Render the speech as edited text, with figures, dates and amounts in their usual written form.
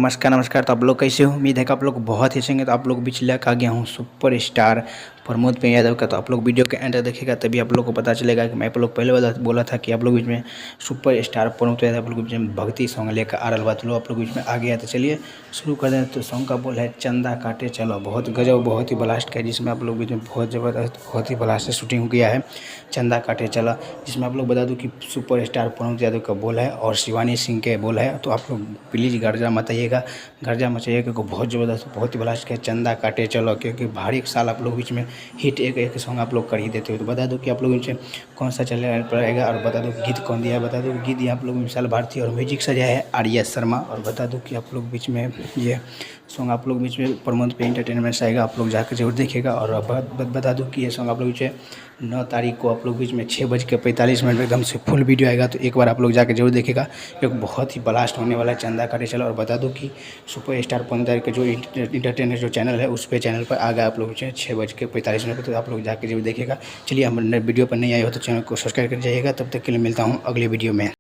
नमस्कार नमस्कार। तो आप लोग कैसे हो? उम्मीद है कि आप लोग बहुत ही अच्छे होंगे। तो आप लोग बीच लेकर आ गया हूँ सुपर स्टार प्रमोद पे यादव का। तो आप लोग वीडियो के एंड देखिएगा तभी आप लोग को पता चलेगा कि मैं आप लोग पहले बोला था कि आप लोग बीच में सुपर स्टार प्रमोद यादव आप लोग बीच में भक्ति सॉन्ग लेकर आ रहा बात लो आप लोग बीच में आ गया। तो चलिए शुरू कर दें। तो सॉन्ग का बोल है चंदा काटे चलो। बहुत गजब, बहुत ही ब्लास्ट का है, जिसमें आप लोग बीच में बहुत ज़बरदस्त, बहुत ही ब्लास्ट से शूटिंग किया है चंदा काटे चला। जिसमें आप लोग बता दूं कि सुपर स्टार प्रमोद यादव का बोल है और शिवानी सिंह के बोल है। तो आप लोग प्लीज़ गर्जा मचाइएगा, गर्जा मचाइएगा, क्योंकि बहुत ज़बरदस्त, बहुत ही ब्लास्ट के चंदा काटे चलो। क्योंकि भारी एक साल आप लोग बीच में हिट एक सॉन्ग आप लोग कर ही देते हो। तो बता दो कि आप लोग बीच में कौन सा चैनल पर आएगा और बता दो गीत कौन दिया है। बता दो गीत दिया आप लोग विशाल भारती और म्यूजिक सजा है आर्या शर्मा। और बता दो कि आप लोग बीच में ये सॉन्ग आप लोग बीच में प्रमोद पे एंटरटेनमेंट से आएगा, आप लोग जाकर जरूर देखिएगा। और बता दूं कि ये सॉन्ग आप लोग बीच में 9 तारीख को आप लोग बीच में 6:45 में एकदम से फुल वीडियो आएगा। तो एक बार आप लोग जाकर जरूर देखिएगा, क्योंकि बहुत ही ब्लास्ट होने वाला है चंदा काटे चलो। और बता दूं कि सुपर स्टार प्रमोद के जो इंटरटेनमेंट जो चैनल है उस पर चैनल पर आ गया आप लोग 6:45 मिनट पर। तो आप लोग जाकर जरूर देखिएगा। चलिए हम वीडियो पर नहीं आए हो तो चैनल को सब्सक्राइब कर जाइएगा। तब तक के लिए मिलता हूँ अगले वीडियो में।